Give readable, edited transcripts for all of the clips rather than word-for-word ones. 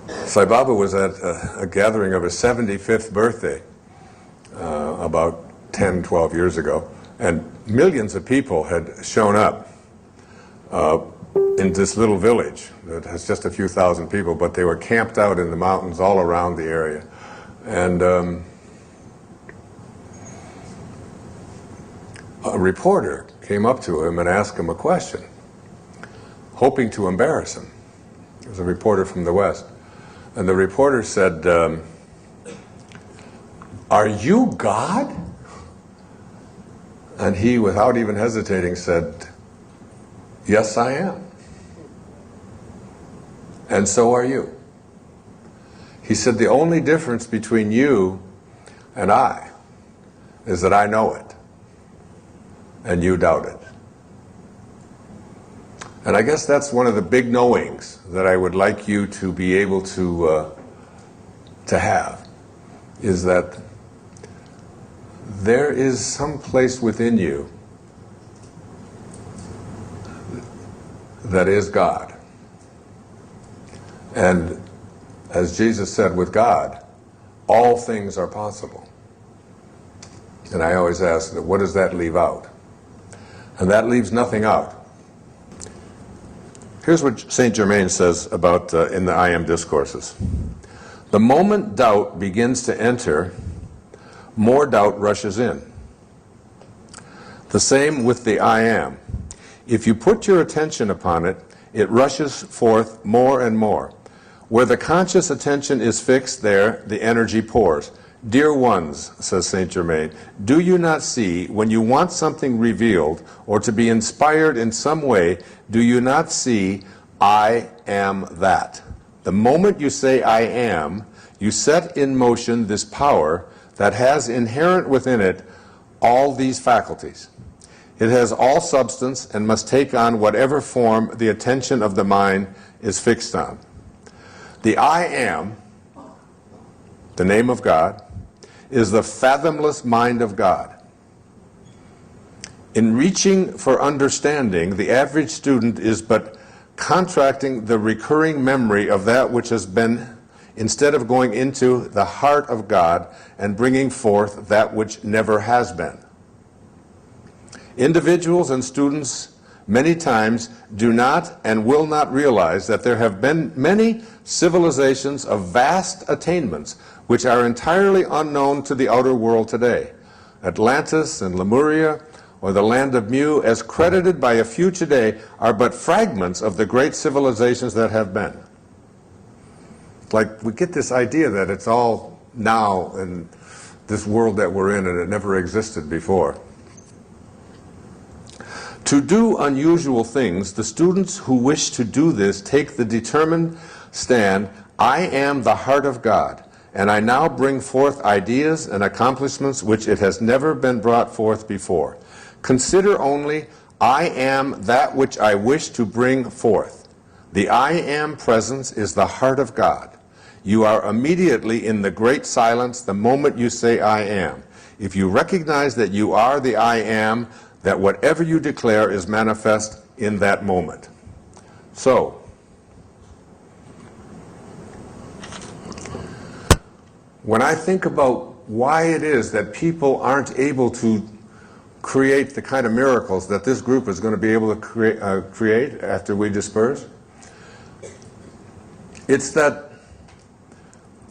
Sai Baba was at a gathering of his 75th birthday about 10, 12 years ago, and millions of people had shown up in this little village that has just a few thousand people, but they were camped out in the mountains all around the area. And a reporter came up to him and asked him a question, hoping to embarrass him. It was a reporter from the West. And the reporter said, "Are you God?" And he, without even hesitating, said, "Yes, I am. And so are you." He said, "The only difference between you and I is that I know it, and you doubt it." And I guess that's one of the big knowings that I would like you to be able to have, is that there is some place within you that is God. And as Jesus said, with God, all things are possible. And I always ask, what does that leave out? And that leaves nothing out. Here's what Saint Germain says about in the I Am Discourses. The moment doubt begins to enter, more doubt rushes in. The same with the I Am. If you put your attention upon it, it rushes forth more and more. Where the conscious attention is fixed, there the energy pours. Dear ones, says Saint Germain, do you not see, when you want something revealed or to be inspired in some way, do you not see, I am that? The moment you say I am, you set in motion this power that has inherent within it all these faculties. It has all substance and must take on whatever form the attention of the mind is fixed on. The I am, the name of God, is the fathomless mind of God. In reaching for understanding, the average student is but contracting the recurring memory of that which has been, instead of going into the heart of God and bringing forth that which never has been. Individuals and students many times do not and will not realize that there have been many civilizations of vast attainments which are entirely unknown to the outer world today. Atlantis and Lemuria, or the land of Mu, as credited by a few today, are but fragments of the great civilizations that have been. Like, we get this idea that it's all now in this world that we're in and it never existed before. To do unusual things, the students who wish to do this take the determined stand, I am the heart of God, and I now bring forth ideas and accomplishments which it has never been brought forth before. Consider only, I am that which I wish to bring forth. The I am presence is the heart of God. You are immediately in the great silence the moment you say I am. If you recognize that you are the I am, that whatever you declare is manifest in that moment. So, when I think about why it is that people aren't able to create the kind of miracles that this group is going to be able to create after we disperse, it's that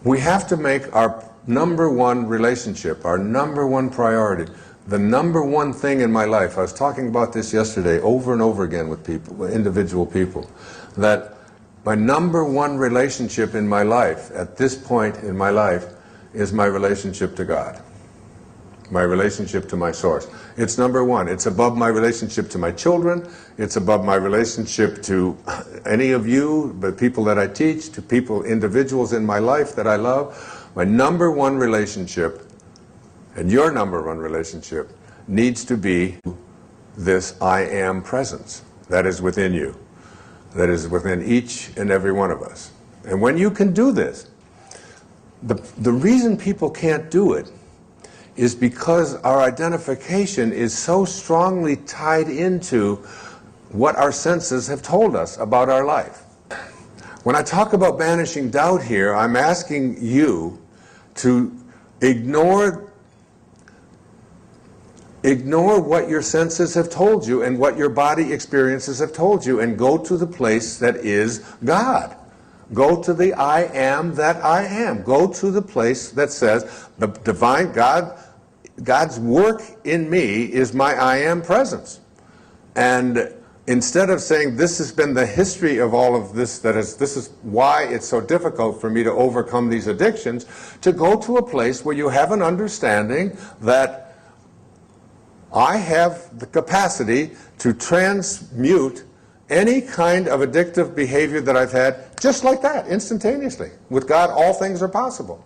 we have to make our number one relationship, our number one priority, the number one thing in my life. I was talking about this yesterday over and over again with people, with individual people, that my number one relationship in my life, at this point in my life, is my relationship to God, my relationship to my source. It's number one. It's above my relationship to my children. It's above my relationship to any of you, the people that I teach, to people, individuals in my life that I love. My number one relationship, and your number one relationship, needs to be this I am presence that is within you, that is within each and every one of us. And when you can do this, the reason people can't do it is because our identification is so strongly tied into what our senses have told us about our life. When I talk about banishing doubt here, I'm asking you to ignore what your senses have told you and what your body experiences have told you, and go to the place that is God. Go to the I am that I am. Go to the place that says the divine God, God's work in me is my I am presence. And instead of saying this has been the history of all of this, this is why it's so difficult for me to overcome these addictions, to go to a place where you have an understanding that I have the capacity to transmute any kind of addictive behavior that I've had, just like that, instantaneously. With God, all things are possible.